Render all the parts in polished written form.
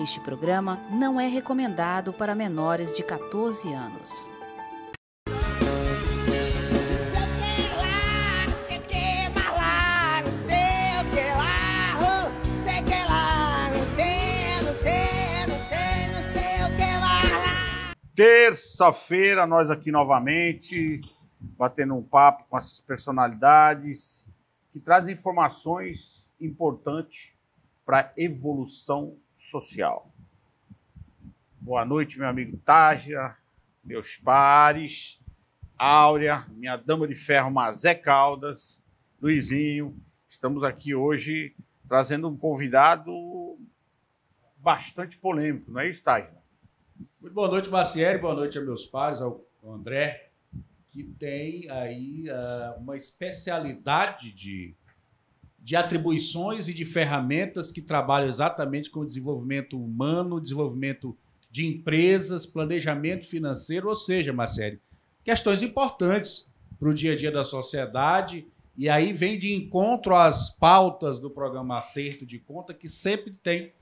Este programa não é recomendado para menores de 14 anos. Terça-feira, nós aqui novamente, batendo um papo com essas personalidades que trazem informações importantes para a evolução social. Boa noite, meu amigo Tágira, meus pares, Áurea, minha dama de ferro Mazé Caldas, Luizinho. Estamos aqui hoje trazendo um convidado bastante polêmico, não é isso, Tágira? Muito boa noite, Macieri, boa noite a meus pares, ao André, que tem aí uma especialidade de atribuições e de ferramentas que trabalham exatamente com o desenvolvimento humano, desenvolvimento de empresas, planejamento financeiro, ou seja, Macieri, questões importantes para o dia a dia da sociedade, e aí vem de encontro às pautas do programa Acerto de Conta, que sempre tem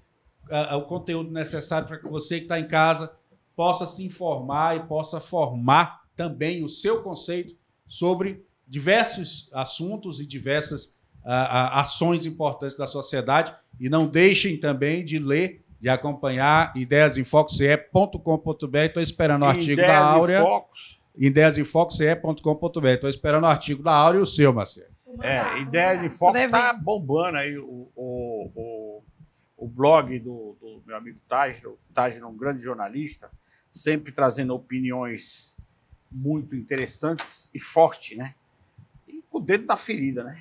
o conteúdo necessário para que você que está em casa possa se informar e possa formar também o seu conceito sobre diversos assuntos e diversas ações importantes da sociedade. E não deixem também de ler, de acompanhar ideiasemfoque.ce.com.br. Estou esperando o artigo da Áurea. ideiasemfoque.ce.com.br. Estou esperando o artigo da Áurea e o seu, Marcelo. Ideias de Foco está bombando aí o blog do meu amigo Tágira. O Tágira é um grande jornalista, sempre trazendo opiniões muito interessantes e fortes, né? E com o dedo na ferida, né?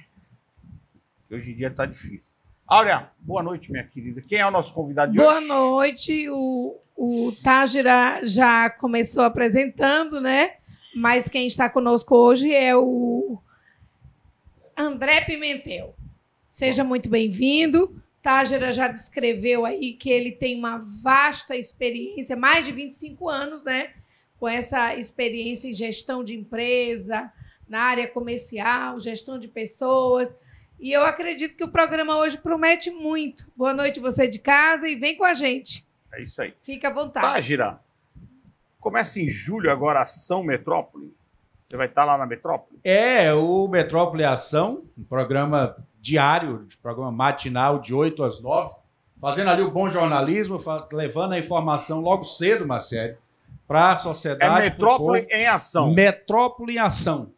Que hoje em dia está difícil. Áurea, boa noite, minha querida. Quem é o nosso convidado de hoje? Boa noite. O Tágira já começou apresentando, né? Mas quem está conosco hoje é o André Pimentel. Seja muito bem-vindo. Tágira já descreveu aí que ele tem uma vasta experiência, mais de 25 anos, né? Com essa experiência em gestão de empresa, na área comercial, gestão de pessoas. E eu acredito que o programa hoje promete muito. Boa noite, você de casa, e vem com a gente. É isso aí. Fica à vontade. Tágira, começa em julho agora a Ação Metrópole. Você vai estar lá na Metrópole? O Metrópole Ação, um programa diário, programa matinal de 8 às 9, fazendo ali o bom jornalismo, levando a informação logo cedo, Marcelo, para a sociedade. É Metrópole em Ação. Metrópole em Ação.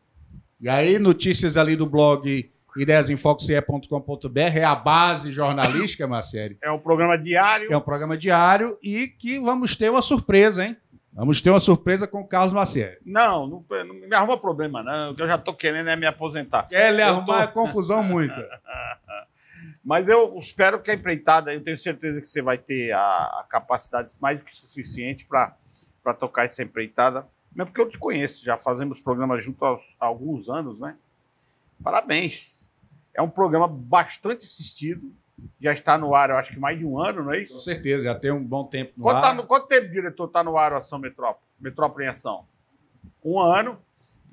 E aí, notícias ali do blog ideiasemfoque.ce.com.br, é a base jornalística, Marcelo. É um programa diário. É um programa diário e que vamos ter uma surpresa, hein? Vamos ter uma surpresa com o Carlos Macieri. Não me arruma problema, não. O que eu já estou querendo é me aposentar. Ele arrumar confusão muita. Mas eu espero que a empreitada, eu tenho certeza que você vai ter a capacidade mais do que suficiente para tocar essa empreitada. Mesmo porque eu te conheço, já fazemos programas juntos há alguns anos, né? Parabéns. É um programa bastante assistido. Já está no ar, eu acho que mais de um ano, não é isso? Com certeza, já tem um bom tempo no ar. Quanto tempo, diretor, está no ar a Ação Metrópole? Metrópole em Ação? Um ano.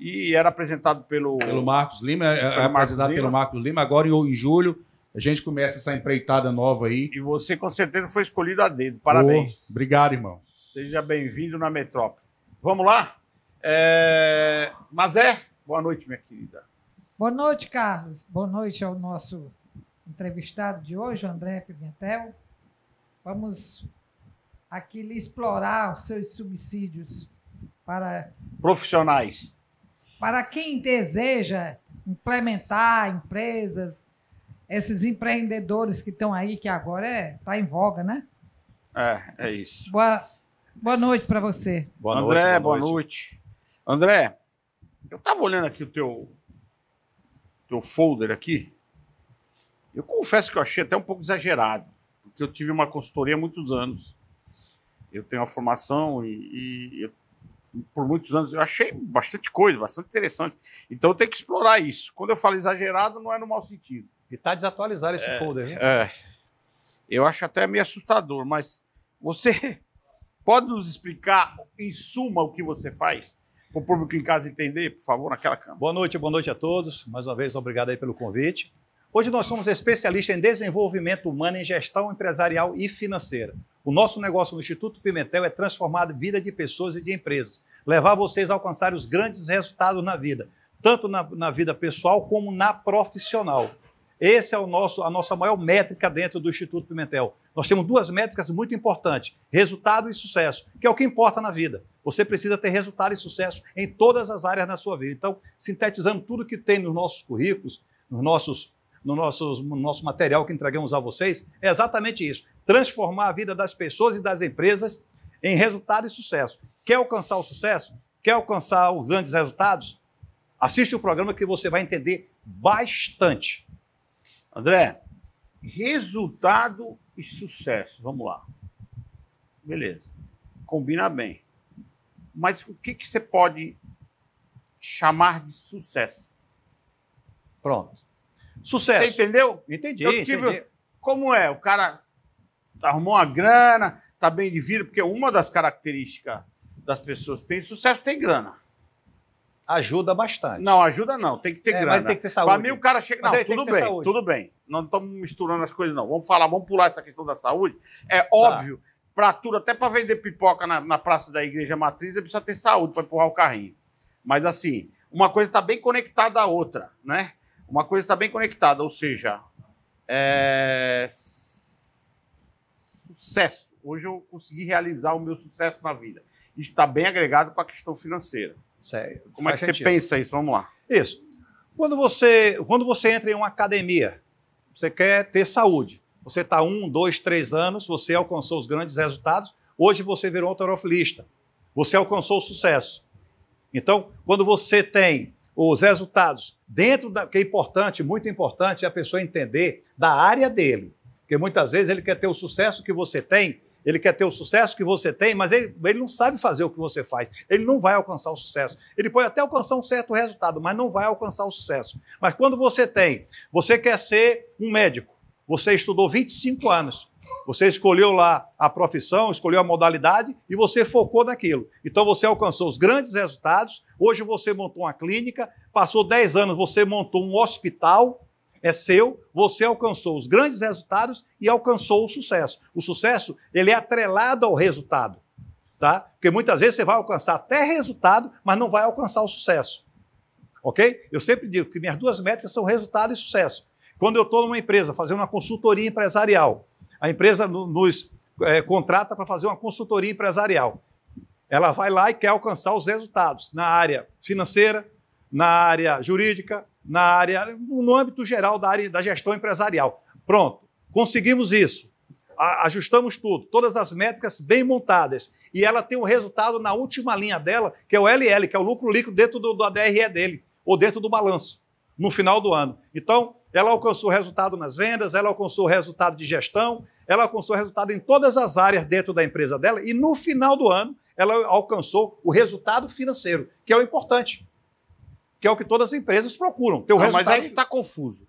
E era apresentado pelo Marcos Lima, apresentado pelo Marcos Lima. Agora, em julho, a gente começa essa empreitada nova aí. E você, com certeza, foi escolhido a dedo. Parabéns. Obrigado, irmão. Seja bem-vindo na Metrópole. Vamos lá? Mazé, boa noite, minha querida. Boa noite, Carlos. Boa noite ao nosso entrevistado de hoje, o André Pimentel. Vamos aqui lhe explorar os seus subsídios para profissionais. Para quem deseja implementar empresas, esses empreendedores que estão aí, que agora está em voga, né? É isso. Boa noite para você. André, boa noite. André, eu estava olhando aqui o teu folder aqui. Eu confesso que eu achei até um pouco exagerado, porque eu tive uma consultoria há muitos anos. Eu tenho uma formação e por muitos anos eu achei bastante coisa, bastante interessante. Então eu tenho que explorar isso. Quando eu falo exagerado, não é no mau sentido. E está desatualizado esse folder, né? Eu acho até meio assustador, mas você pode nos explicar, em suma, o que você faz? o público em casa entender, por favor, naquela câmera. Boa noite a todos. Mais uma vez, obrigado aí pelo convite. Hoje nós somos especialistas em desenvolvimento humano, em gestão empresarial e financeira. O nosso negócio no Instituto Pimentel é transformar a vida de pessoas e de empresas, levar vocês a alcançar os grandes resultados na vida, tanto na vida pessoal como na profissional. Essa é a nossa maior métrica dentro do Instituto Pimentel. Nós temos duas métricas muito importantes, resultado e sucesso, que é o que importa na vida. Você precisa ter resultado e sucesso em todas as áreas da sua vida. Então, sintetizando tudo que tem nos nossos currículos, no nosso material que entregamos a vocês, é exatamente isso. Transformar a vida das pessoas e das empresas em resultado e sucesso. Quer alcançar o sucesso? Quer alcançar os grandes resultados? Assiste o programa que você vai entender bastante. André, resultado e sucesso. Vamos lá. Beleza. Combina bem. Mas o que você pode chamar de sucesso? Pronto. Sucesso. Você entendeu? Entendi. Como é? O cara arrumou uma grana, tá bem de vida, porque uma das características das pessoas que têm sucesso tem grana. Ajuda bastante. Não, ajuda não. Tem que ter grana. Mas tem que ter saúde. Para mim, o cara chega... Não, tudo bem. Não estamos misturando as coisas, não. Vamos pular essa questão da saúde. É óbvio, para tudo, até para vender pipoca na praça da Igreja Matriz, ele precisa ter saúde para empurrar o carrinho. Mas, assim, uma coisa está bem conectada à outra, né? Uma coisa está bem conectada, ou seja, sucesso. Hoje eu consegui realizar o meu sucesso na vida. Isso está bem agregado com a questão financeira. Sério. Como é que você pensa isso? Vamos lá. Isso. Quando você entra em uma academia, você quer ter saúde. Você está 1, 2, 3 anos, você alcançou os grandes resultados, hoje você virou halterofilista. Você alcançou o sucesso. Então, quando você tem os resultados dentro da... que é importante, muito importante, é a pessoa entender da área dele. Porque muitas vezes ele quer ter o sucesso que você tem, mas ele não sabe fazer o que você faz. Ele não vai alcançar o sucesso. Ele pode até alcançar um certo resultado, mas não vai alcançar o sucesso. Mas quando você quer ser um médico, você estudou 25 anos, você escolheu lá a profissão, escolheu a modalidade e você focou naquilo. Então você alcançou os grandes resultados, hoje você montou uma clínica, passou 10 anos, você montou um hospital, é seu, você alcançou os grandes resultados e alcançou o sucesso. O sucesso, ele é atrelado ao resultado, tá? Porque muitas vezes você vai alcançar até resultado, mas não vai alcançar o sucesso, ok? Eu sempre digo que minhas duas métricas são resultado e sucesso. Quando eu estou numa empresa fazendo uma consultoria empresarial, a empresa nos contrata para fazer uma consultoria empresarial. Ela vai lá e quer alcançar os resultados na área financeira, na área jurídica, no âmbito geral da área da gestão empresarial. Pronto, conseguimos isso, ajustamos tudo, todas as métricas bem montadas, e ela tem um resultado na última linha dela, que é o LL, que é o lucro líquido dentro da DRE dele, ou dentro do balanço, no final do ano. Então, ela alcançou resultado nas vendas, ela alcançou resultado de gestão, ela alcançou resultado em todas as áreas dentro da empresa dela, e no final do ano, ela alcançou o resultado financeiro, que é o importante, que é o que todas as empresas procuram. Ter o resultado... Mas aí está confuso.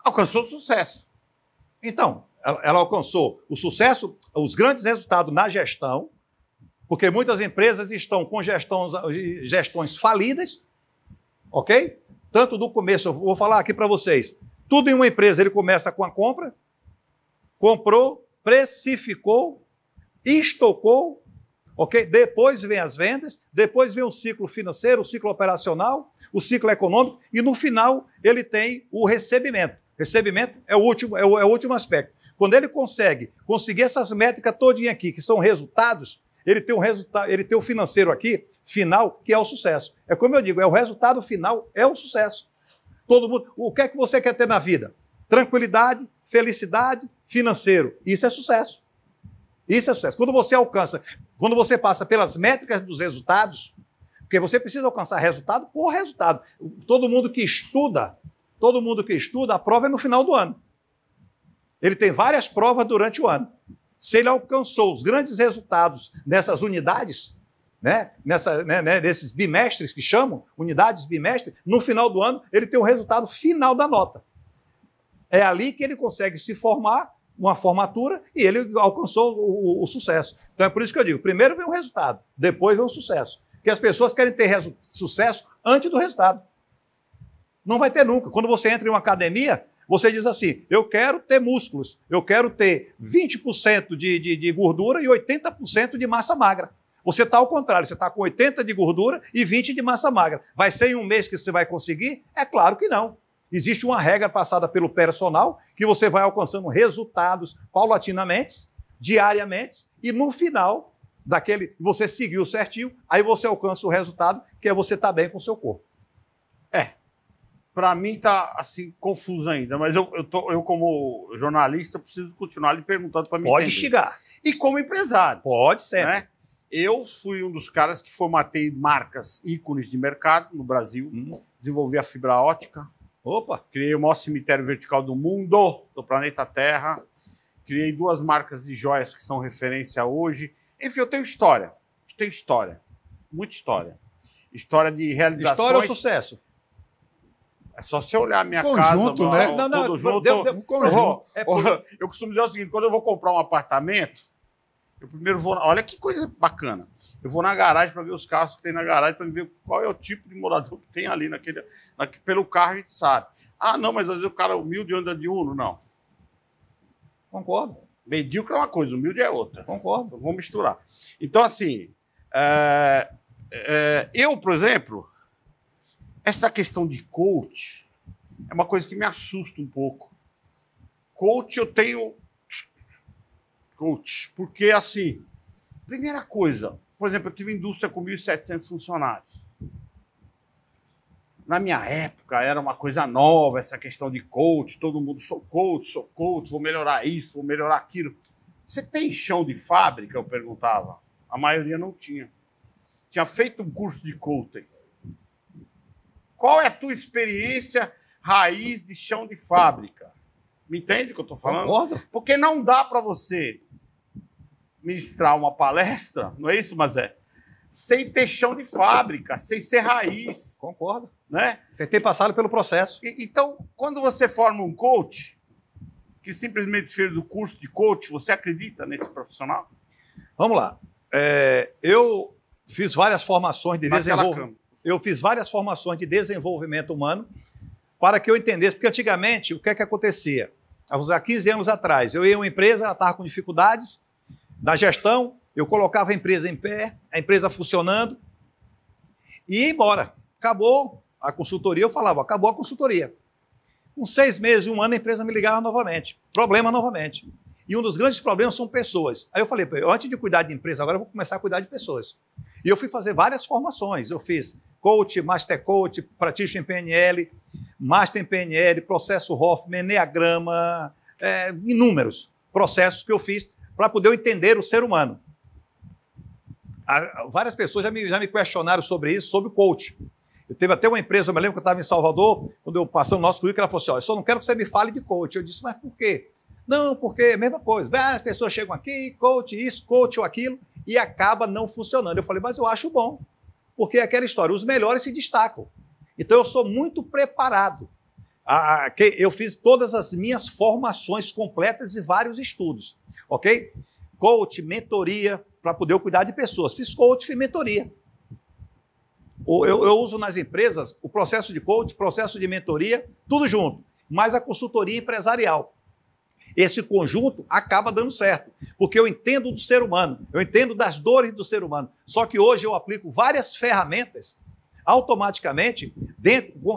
Alcançou o sucesso. Então, ela alcançou o sucesso, os grandes resultados na gestão, porque muitas empresas estão com gestões falidas, ok? Tanto do começo, eu vou falar aqui para vocês, tudo em uma empresa, ele começa com a compra, comprou, precificou, estocou, ok? Depois vem as vendas, depois vem o ciclo financeiro, o ciclo operacional, o ciclo econômico, e no final ele tem o recebimento. Recebimento é o último aspecto. Quando ele conseguir essas métricas todinhas aqui, que são resultados, ele tem o financeiro aqui, final, que é o sucesso. É como eu digo, o resultado final é o sucesso. Todo mundo, o que é que você quer ter na vida? Tranquilidade, felicidade, financeiro. Isso é sucesso. Isso é sucesso. Quando você passa pelas métricas dos resultados, porque você precisa alcançar resultado por resultado. Todo mundo que estuda, a prova é no final do ano. Ele tem várias provas durante o ano. Se ele alcançou os grandes resultados nessas unidades, desses bimestres que chamam, unidades bimestres, no final do ano, ele tem o resultado final da nota. É ali que ele consegue se formar, uma formatura, e ele alcançou o sucesso. Então é por isso que eu digo, primeiro vem o resultado, depois vem o sucesso. Porque as pessoas querem ter sucesso antes do resultado. Não vai ter nunca. Quando você entra em uma academia, você diz assim, eu quero ter músculos, eu quero ter 20% de gordura e 80% de massa magra. Você está ao contrário, você está com 80% de gordura e 20% de massa magra. Vai ser em um mês que você vai conseguir? É claro que não. Existe uma regra passada pelo personal que você vai alcançando resultados paulatinamente, diariamente, e no final você seguiu certinho, aí você alcança o resultado, que é você estar bem com o seu corpo. Para mim tá assim confuso ainda, mas eu como jornalista preciso continuar lhe perguntando para me entender. Pode instigar. E como empresário. Pode ser. Né? Eu fui um dos caras que formatei marcas ícones de mercado no Brasil, desenvolvi a fibra ótica, criei o maior cemitério vertical do mundo, do planeta Terra, criei 2 marcas de joias que são referência hoje. Enfim, eu tenho história, muita história. História de realizações. História ou sucesso? É só você olhar a minha conjunto, casa, né? Tudo junto. Um conjunto. Eu costumo dizer o seguinte, quando eu vou comprar um apartamento, eu primeiro vou... Olha que coisa bacana. Eu vou na garagem para ver os carros que tem na garagem, para ver qual é o tipo de morador que tem ali pelo carro a gente sabe. Ah, não, mas às vezes o cara humilde anda de Uno. Não. Concordo. Medíocre é uma coisa, humilde é outra. Concordo. Vamos misturar. Então, assim, eu, por exemplo, essa questão de coach é uma coisa que me assusta um pouco. Coach, eu tenho... Coach, porque, assim, primeira coisa, por exemplo, eu tive indústria com 1.700 funcionários. Na minha época, era uma coisa nova essa questão de coach, todo mundo, sou coach, vou melhorar isso, vou melhorar aquilo. Você tem chão de fábrica? Eu perguntava. A maioria não tinha. Tinha feito um curso de coaching. Qual é a tua experiência raiz de chão de fábrica? Me entende o que eu estou falando? Concordo. Porque não dá para você ministrar uma palestra, não é isso, Mazé? Sem ter chão de fábrica, sem ser raiz. Concordo. Né? Sem ter passado pelo processo. Então, quando você forma um coach, que simplesmente fez do curso de coach, você acredita nesse profissional? Vamos lá. Eu fiz várias formações de desenvolvimento. Eu fiz várias formações de desenvolvimento humano para que eu entendesse, porque antigamente o que é que acontecia? Há 15 anos atrás, eu ia em uma empresa, ela estava com dificuldades da gestão, eu colocava a empresa em pé, a empresa funcionando, e ia embora. Acabou a consultoria, eu falava, acabou a consultoria. Com 6 meses, 1 ano, a empresa me ligava novamente. Problema novamente. E um dos grandes problemas são pessoas. Aí eu falei, antes de cuidar de empresa, agora eu vou começar a cuidar de pessoas. E eu fui fazer várias formações. Eu fiz coach, master coach, practitioner em PNL, master em PNL, processo Hoffman, Enneagrama, inúmeros processos que eu fiz para poder eu entender o ser humano. Várias pessoas já me questionaram sobre isso, sobre o coach. Eu teve até uma empresa, eu me lembro que eu estava em Salvador, quando eu passei o nosso currículo, ela falou assim, eu só não quero que você me fale de coach. Eu disse, mas por quê? Não, porque é a mesma coisa. Várias pessoas chegam aqui, coach isso, coach ou aquilo, e acaba não funcionando. Eu falei, mas eu acho bom, porque é aquela história, os melhores se destacam. Então eu sou muito preparado. Eu fiz todas as minhas formações completas e vários estudos, ok? Coach, mentoria, para poder eu cuidar de pessoas. Fiz coach, fiz mentoria. Eu uso nas empresas o processo de coach, processo de mentoria, tudo junto, mais a consultoria empresarial. Esse conjunto acaba dando certo, porque eu entendo do ser humano, eu entendo das dores do ser humano. Só que hoje eu aplico várias ferramentas automaticamente,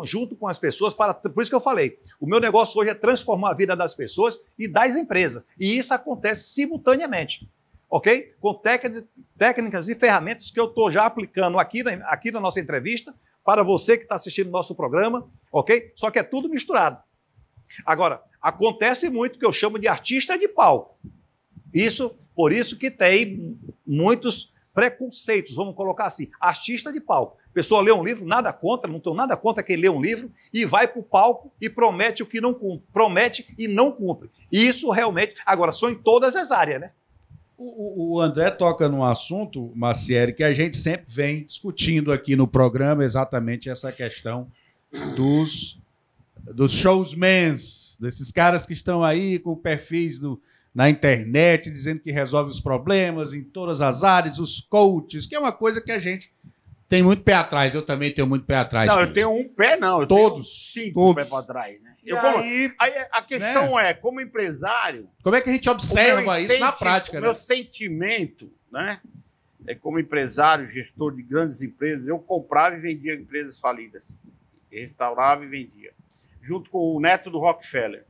junto com as pessoas, por isso que eu falei, o meu negócio hoje é transformar a vida das pessoas e das empresas. E isso acontece simultaneamente, ok? Com técnicas e ferramentas que eu estou já aplicando aqui na nossa entrevista, para você que está assistindo o nosso programa, ok? Só que é tudo misturado. Agora, acontece muito que eu chamo de artista de palco. Por isso que tem muitos preconceitos, vamos colocar assim, artista de palco. A pessoa lê um livro, nada contra, não tenho nada contra quem lê um livro e vai para o palco e promete o que não cumpre. Promete e não cumpre. E isso realmente, agora, são em todas as áreas, né? O André toca num assunto, Massieri, que a gente sempre vem discutindo aqui no programa, exatamente essa questão dos showmans, desses caras que estão aí com perfis na internet, dizendo que resolve os problemas em todas as áreas, os coaches, que é uma coisa que a gente tem muito pé atrás, eu também tenho muito pé atrás. Não, eu tenho um pé, não. Eu Todos. tenho 5 Todos. pés para trás, né? E aí, A questão é, como empresário... como é que a gente observa isso na prática, O né? meu sentimento, né? É como empresário, gestor de grandes empresas, eu comprava e vendia empresas falidas. Restaurava e vendia. Junto com o neto do Rockefeller.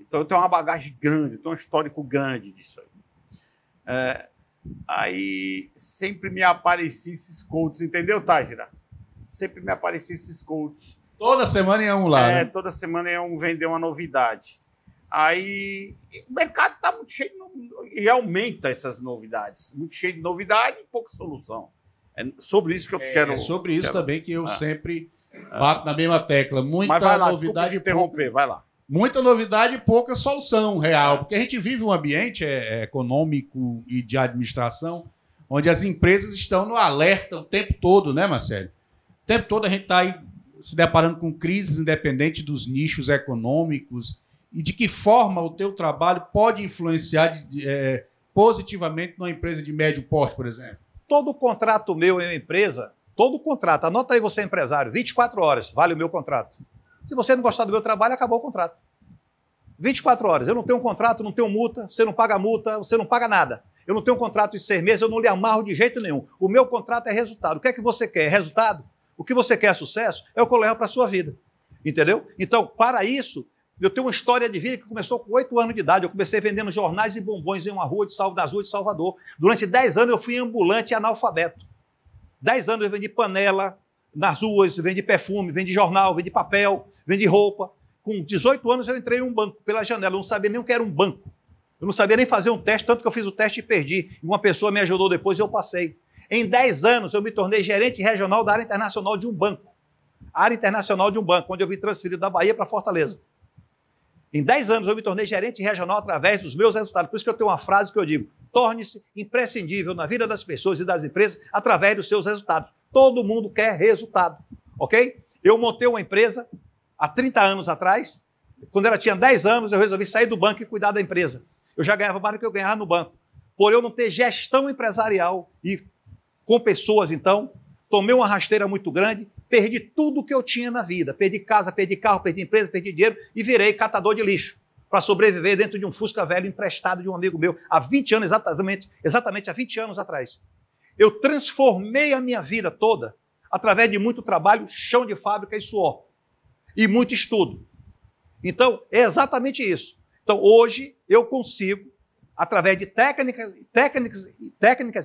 Então eu tenho uma bagagem grande, eu tenho um histórico grande disso aí. Aí sempre me apareciam esses coaches, entendeu, Tágira? Sempre me apareciam esses coaches. Toda semana ia um lá, né? Toda semana ia um vender uma novidade. Aí o mercado está muito cheio e aumenta essas novidades. Muito cheio de novidade e pouca solução. É sobre isso que eu quero... É sobre isso também que eu sempre bato na mesma tecla. Muita Mas vai lá, novidade e interromper, vai lá. Muita novidade e pouca solução real, porque a gente vive um ambiente econômico e de administração onde as empresas estão no alerta o tempo todo, né, Marcelo? O tempo todo a gente está aí se deparando com crises independentes dos nichos econômicos e de que forma o teu trabalho pode influenciar positivamente numa empresa de médio porte, por exemplo. Todo contrato meu em uma empresa, todo contrato, anota aí você empresário, 24 horas vale o meu contrato. Se você não gostar do meu trabalho, acabou o contrato. 24 horas. Eu não tenho um contrato, não tenho multa, você não paga multa, você não paga nada. Eu não tenho um contrato de 6 meses, eu não lhe amarro de jeito nenhum. O meu contrato é resultado. O que é que você quer? Resultado? O que você quer é sucesso? É o que eu levo para a sua vida. Entendeu? Então, para isso, eu tenho uma história de vida que começou com 8 anos de idade. Eu comecei vendendo jornais e bombons em uma rua das ruas de Salvador. Durante 10 anos eu fui ambulante e analfabeto. 10 anos eu vendi panela nas ruas, vendi perfume, vendi jornal, vendi papel, vendi roupa. Com 18 anos eu entrei em um banco pela janela, eu não sabia nem o que era um banco. Eu não sabia nem fazer um teste, tanto que eu fiz o teste e perdi. Uma pessoa me ajudou depois e eu passei. Em 10 anos eu me tornei gerente regional da área internacional de um banco. Área internacional de um banco, onde eu vim transferido da Bahia para Fortaleza. Em 10 anos eu me tornei gerente regional através dos meus resultados. Por isso que eu tenho uma frase que eu digo: torne-se imprescindível na vida das pessoas e das empresas através dos seus resultados. Todo mundo quer resultado, ok? Eu montei uma empresa há 30 anos atrás. Quando ela tinha 10 anos, eu resolvi sair do banco e cuidar da empresa. Eu já ganhava mais do que eu ganhava no banco. Por eu não ter gestão empresarial e com pessoas, então, tomei uma rasteira muito grande, perdi tudo que eu tinha na vida. Perdi casa, perdi carro, perdi empresa, perdi dinheiro e virei catador de lixo para sobreviver dentro de um Fusca velho emprestado de um amigo meu há 20 anos, exatamente há 20 anos atrás. Eu transformei a minha vida toda através de muito trabalho, chão de fábrica e suor. E muito estudo. Então, é exatamente isso. Então, hoje, eu consigo, através de técnicas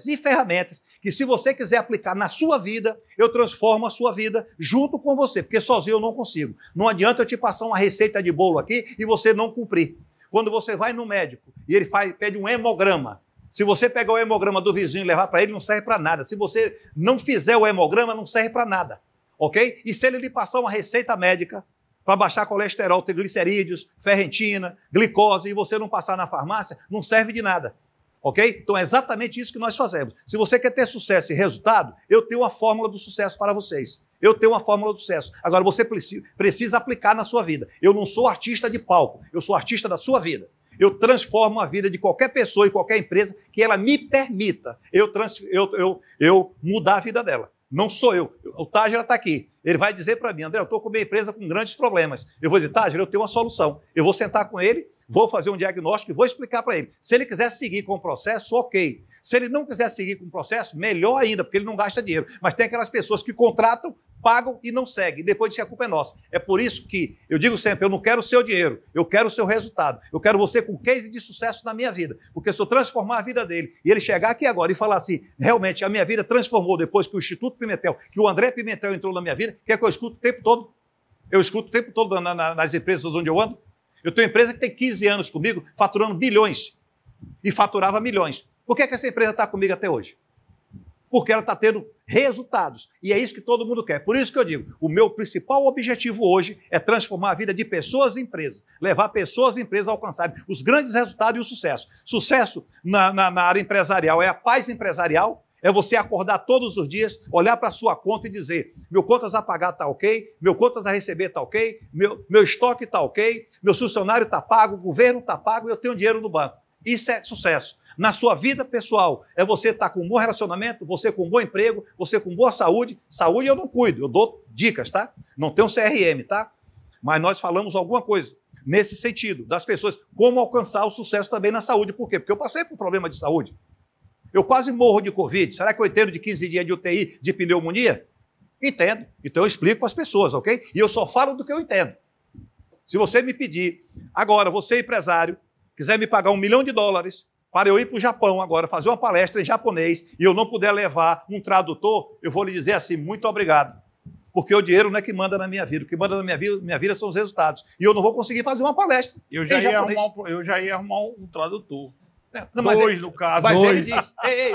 e ferramentas, que se você quiser aplicar na sua vida, eu transformo a sua vida junto com você, porque sozinho eu não consigo. Não adianta eu te passar uma receita de bolo aqui e você não cumprir. Quando você vai no médico e ele pede um hemograma, se você pegar o hemograma do vizinho e levar para ele, não serve para nada. Se você não fizer o hemograma, não serve para nada. Ok? E se ele lhe passar uma receita médica para baixar colesterol, triglicerídeos, ferritina, glicose, e você não passar na farmácia, não serve de nada. Ok? Então é exatamente isso que nós fazemos. Se você quer ter sucesso e resultado, eu tenho uma fórmula do sucesso para vocês. Eu tenho uma fórmula do sucesso. Agora você precisa aplicar na sua vida. Eu não sou artista de palco, eu sou artista da sua vida. Eu transformo a vida de qualquer pessoa e qualquer empresa que ela me permita eu mudar a vida dela. Não sou eu. O Tágira está aqui. Ele vai dizer para mim: André, eu estou com minha empresa com grandes problemas. Eu vou dizer: Tágira, eu tenho uma solução. Eu vou sentar com ele, vou fazer um diagnóstico e vou explicar para ele. Se ele quiser seguir com o processo, ok. Se ele não quiser seguir com o processo, melhor ainda, porque ele não gasta dinheiro. Mas tem aquelas pessoas que contratam, pagam e não seguem. Depois diz que a culpa é nossa. É por isso que eu digo sempre: eu não quero o seu dinheiro, eu quero o seu resultado. Eu quero você com case de sucesso na minha vida. Porque se eu transformar a vida dele e ele chegar aqui agora e falar assim: realmente a minha vida transformou depois que o Instituto Pimentel, que o André Pimentel entrou na minha vida, que é que eu escuto o tempo todo. Eu escuto o tempo todo nas empresas onde eu ando. Eu tenho uma empresa que tem 15 anos comigo, faturando bilhões. E faturava milhões. Por que essa empresa está comigo até hoje? Porque ela está tendo resultados. E é isso que todo mundo quer. Por isso que eu digo, o meu principal objetivo hoje é transformar a vida de pessoas e empresas. Levar pessoas e empresas a alcançarem os grandes resultados e o sucesso. Sucesso na área empresarial é a paz empresarial. É você acordar todos os dias, olhar para a sua conta e dizer: meu contas a pagar está ok, meu contas a receber está ok, meu estoque está ok, meu funcionário está pago, o governo está pago e eu tenho dinheiro no banco. Isso é sucesso. Na sua vida pessoal, é você estar com um bom relacionamento, você com um bom emprego, você com boa saúde. Saúde eu não cuido, eu dou dicas, tá? Não tenho CRM, tá? Mas nós falamos alguma coisa nesse sentido, das pessoas, como alcançar o sucesso também na saúde. Por quê? Porque eu passei por problema de saúde. Eu quase morro de Covid. Será que eu entendo de 15 dias de UTI de pneumonia? Entendo. Então eu explico para as pessoas, ok? E eu só falo do que eu entendo. Se você me pedir, agora, você empresário, quiser me pagar $1 milhão para eu ir para o Japão agora, fazer uma palestra em japonês, e eu não puder levar um tradutor, eu vou lhe dizer assim, muito obrigado. Porque o dinheiro não é que manda na minha vida. O que manda na minha vida são os resultados. E eu não vou conseguir fazer uma palestra. Eu já ia arrumar um tradutor. Não, Dois, no caso.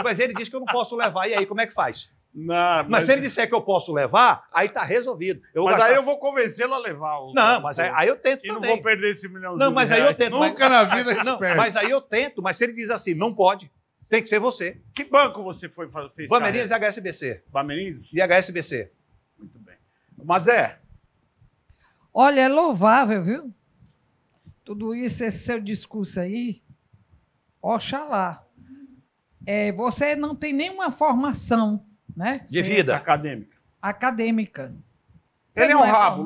Mas ele diz que eu não posso levar. E aí, como é que faz? Não, mas se ele disser que eu posso levar, aí está resolvido. Aí eu vou convencê-lo a levar. Não, mas aí eu tento e também. não vou perder esse milhãozinho. Não, mas aí eu tento. Nunca na vida a gente não, perde. Mas aí eu tento. Mas se ele diz assim, não pode, tem que ser você. Que banco você fez? Bamerindos e HSBC. Bamerindos? E HSBC. Muito bem. Mas Olha, é louvável, viu? Tudo isso, esse seu discurso aí, oxalá. Você não tem nenhuma formação, né? De vida. Ele Acadêmica. é um rabo.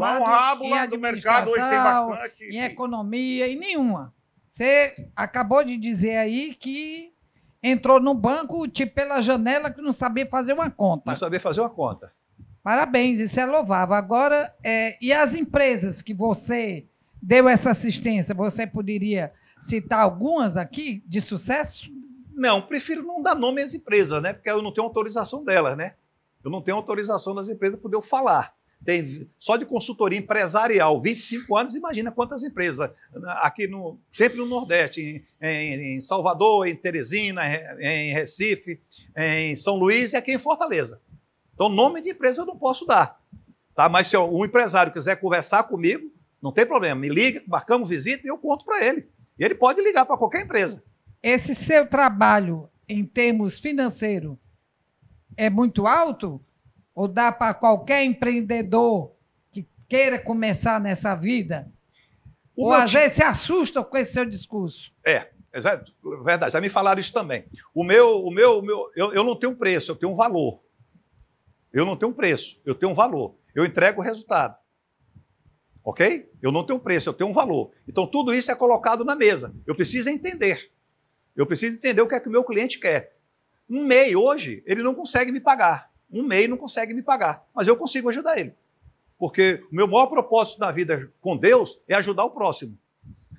Em Lá do mercado hoje tem bastante. Em economia, em nenhuma. Você acabou de dizer aí que entrou no banco, tipo, pela janela, que não sabia fazer uma conta. Não sabia fazer uma conta. Parabéns, isso é louvável. Agora, e as empresas que você deu essa assistência, você poderia citar algumas aqui de sucesso? Não, prefiro não dar nome às empresas, né? Porque eu não tenho autorização delas, né? Eu não tenho autorização das empresas para poder eu falar. Tem só de consultoria empresarial, 25 anos, imagina quantas empresas. Aqui sempre no Nordeste, em Salvador, em Teresina, em Recife, em São Luís e aqui em Fortaleza. Então, nome de empresa eu não posso dar. Tá? Mas se um empresário quiser conversar comigo, não tem problema. Me liga, marcamos visita e eu conto para ele. E ele pode ligar para qualquer empresa. Esse seu trabalho, em termos financeiros, é muito alto? Ou dá para qualquer empreendedor que queira começar nessa vida? Ou às vezes se assusta com esse seu discurso? É verdade. Já me falaram isso também. Eu não tenho preço, eu tenho um valor. Eu não tenho preço, eu tenho um valor. Eu entrego o resultado. Ok? Eu não tenho preço, eu tenho um valor. Então, tudo isso é colocado na mesa. Eu preciso entender. Eu preciso entender o que é que o meu cliente quer. Um MEI, hoje, ele não consegue me pagar. Um MEI não consegue me pagar. Mas eu consigo ajudar ele. Porque o meu maior propósito na vida com Deus é ajudar o próximo.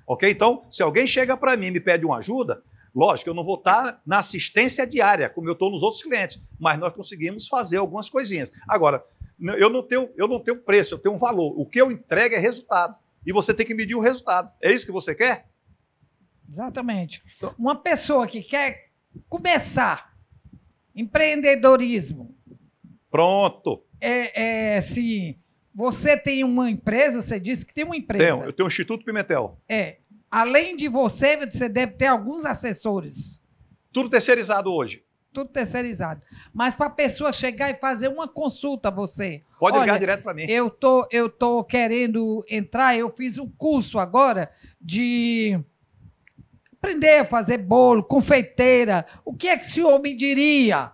Ok? Então, se alguém chega para mim e me pede uma ajuda, lógico, eu não vou estar na assistência diária, como eu estou nos outros clientes, mas nós conseguimos fazer algumas coisinhas. Agora, eu não tenho preço, eu tenho um valor. O que eu entrego é resultado. E você tem que medir o resultado. É isso que você quer? Exatamente. Uma pessoa que quer começar empreendedorismo. Pronto. Se você tem uma empresa, você disse que tem uma empresa. Eu tenho o Instituto Pimentel. Além de você deve ter alguns assessores. Tudo terceirizado hoje. Tudo terceirizado. Mas para a pessoa chegar e fazer uma consulta a você. Pode ligar direto para mim. Eu tô querendo entrar, eu fiz um curso agora de aprender a fazer bolo, confeiteira. O que é que o senhor me diria?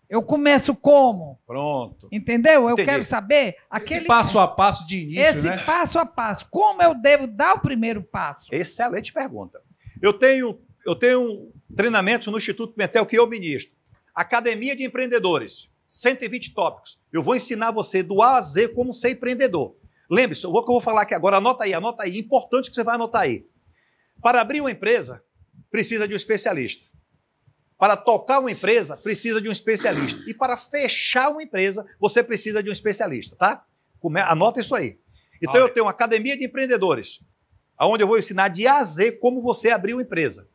Eu começo como? Pronto. Entendeu? Eu Entendi. quero saber esse passo a passo de início, né? Passo a passo. Como eu devo dar o primeiro passo? Excelente pergunta. Eu tenho treinamentos no Instituto Pimentel que eu ministro. Academia de Empreendedores, 120 tópicos. Eu vou ensinar você do A a Z como ser empreendedor. Lembre-se, o que eu vou falar aqui agora, anota aí. Importante que você vai anotar aí. Para abrir uma empresa, precisa de um especialista. Para tocar uma empresa, precisa de um especialista. E para fechar uma empresa, você precisa de um especialista, tá? Anota isso aí. Então, eu tenho uma academia de empreendedores, onde eu vou ensinar de A a Z como você abrir uma empresa.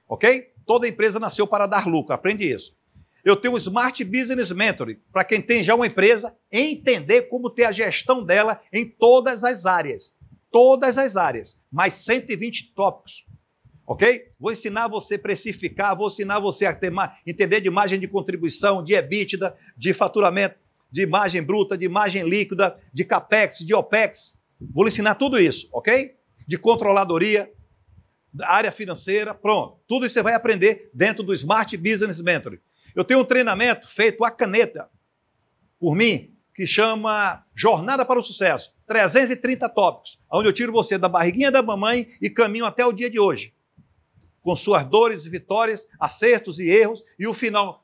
Ok? Toda empresa nasceu para dar lucro, aprende isso. Eu tenho o Smart Business Mentoring, para quem tem já uma empresa, entender como ter a gestão dela em todas as áreas. Todas as áreas. Mais 120 tópicos. Ok? Vou ensinar você a precificar, vou ensinar você a entender de margem de contribuição, de EBITDA, de faturamento, de margem bruta, de margem líquida, de CAPEX, de OPEX. Vou lhe ensinar tudo isso, ok? De controladoria, da área financeira, pronto. Tudo isso você vai aprender dentro do Smart Business Mentoring. Eu tenho um treinamento feito à caneta, por mim, que chama Jornada para o Sucesso. 330 tópicos, onde eu tiro você da barriguinha da mamãe e caminho até o dia de hoje. Com suas dores e vitórias, acertos e erros, e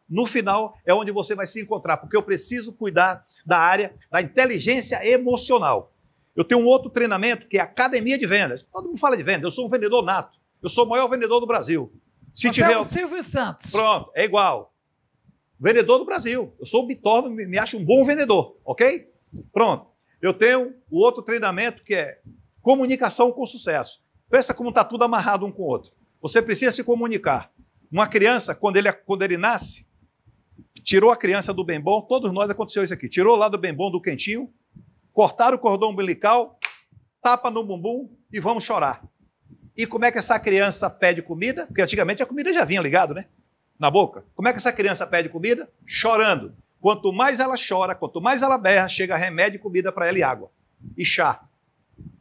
no final é onde você vai se encontrar, porque eu preciso cuidar da área da inteligência emocional. Eu tenho um outro treinamento que é Academia de Vendas. Todo mundo fala de venda, eu sou um vendedor nato. Eu sou o maior vendedor do Brasil. Você é o Silvio Santos. Pronto, é igual. Vendedor do Brasil. Eu sou me acho um bom vendedor, ok? Pronto. Eu tenho o outro treinamento que é Comunicação com Sucesso. Pensa como está tudo amarrado um com o outro. Você precisa se comunicar. Uma criança, quando ele nasce, tirou a criança do bem bom, todos nós aconteceu isso aqui, tirou lá do bem bom, do quentinho, cortaram o cordão umbilical, tapa no bumbum e vamos chorar. E como é que essa criança pede comida? Porque antigamente a comida já vinha ligado, né? Na boca. Como é que essa criança pede comida? Chorando. Quanto mais ela chora, quanto mais ela berra, chega remédio e comida para ela e água. E chá.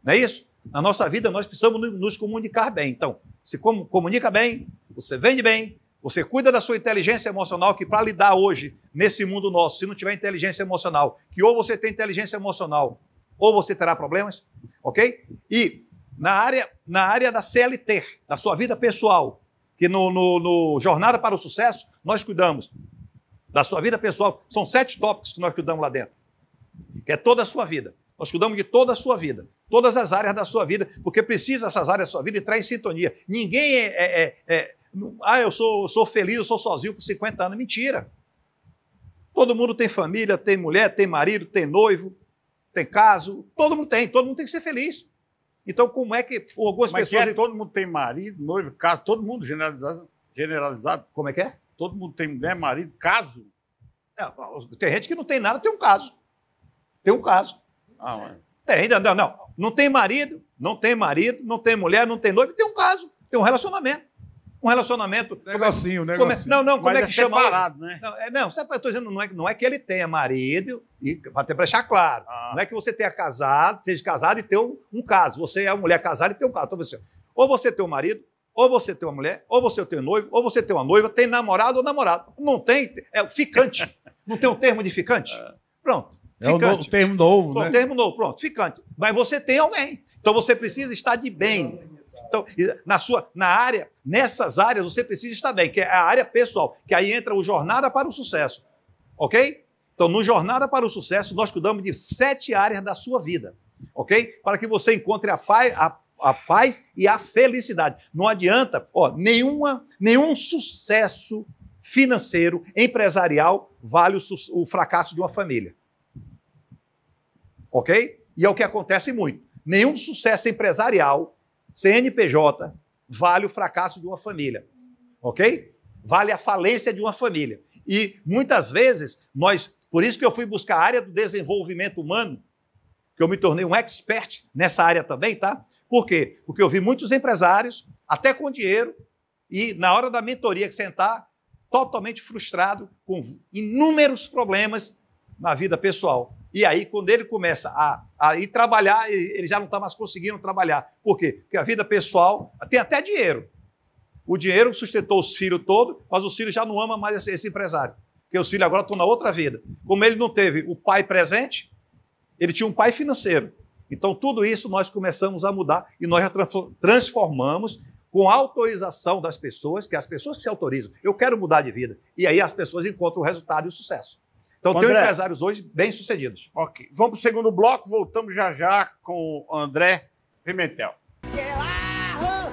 Não é isso? Na nossa vida nós precisamos nos comunicar bem. Então, se comunica bem, você vende bem, você cuida da sua inteligência emocional, que para lidar hoje, nesse mundo nosso, se não tiver inteligência emocional, que ou você tem inteligência emocional, ou você terá problemas, ok? E na área da CLT, da sua vida pessoal, que no Jornada para o Sucesso, nós cuidamos da sua vida pessoal. São 7 tópicos que nós cuidamos lá dentro, que é toda a sua vida. Nós cuidamos de toda a sua vida, todas as áreas da sua vida, porque precisa essas áreas da sua vida entrar em sintonia. Ninguém eu sou feliz, eu sou sozinho por 50 anos. Mentira. Todo mundo tem família, tem mulher, tem marido, tem noivo, tem caso, todo mundo tem que ser feliz. Então, como é que algumas pessoas... todo mundo tem marido, noivo, caso, todo mundo generalizado? Como é que é? Todo mundo tem mulher, marido, caso? Tem gente que não tem nada, tem um caso. Tem um caso. Não tem marido, não tem mulher, não tem noivo, tem um caso, tem um relacionamento. Um relacionamento. Negocinho. Como é que chama? Separado, né? Sabe o que eu estou dizendo? Não é que ele tenha marido, para deixar claro. Não é que você tenha casado, seja casado e tenha um caso. Você é uma mulher casada e tem um caso. Então, ou você tem um marido, ou você tem uma mulher, ou você tem um noivo, ou você tem uma noiva, tem namorado ou namorado. Não tem, é ficante. Não tem um termo de ficante? Pronto. Ficante. É um termo novo, né? Um termo novo, pronto, ficante. Mas você tem alguém. Então você precisa estar de bem. Então, nessas áreas você precisa estar bem, que é a área pessoal, que aí entra o Jornada para o Sucesso. Ok? Então, no Jornada para o Sucesso, nós cuidamos de 7 áreas da sua vida. Ok? Para que você encontre a paz e a felicidade. Não adianta, nenhum sucesso financeiro, empresarial, vale o fracasso de uma família. Ok? E é o que acontece muito. Nenhum sucesso empresarial, CNPJ, vale o fracasso de uma família. Ok? Vale a falência de uma família. E muitas vezes, por isso que eu fui buscar a área do desenvolvimento humano, que eu me tornei um expert nessa área também, tá? Por quê? Porque eu vi muitos empresários, até com dinheiro, e na hora da mentoria que sentar, totalmente frustrado, com inúmeros problemas na vida pessoal. E aí, quando ele começa a ir trabalhar, ele já não está mais conseguindo trabalhar. Por quê? Porque a vida pessoal tem até dinheiro. O dinheiro sustentou os filhos todos, mas os filhos já não amam mais esse empresário. Porque os filhos agora estão na outra vida. Como ele não teve o pai presente, ele tinha um pai financeiro. Então, tudo isso nós começamos a mudar e nós já transformamos com a autorização das pessoas, que é as pessoas que se autorizam. Eu quero mudar de vida. E aí as pessoas encontram o resultado e o sucesso. Então, tem empresários hoje bem-sucedidos. Ok. Vamos para o segundo bloco, voltamos já com o André Pimentel. Que lá,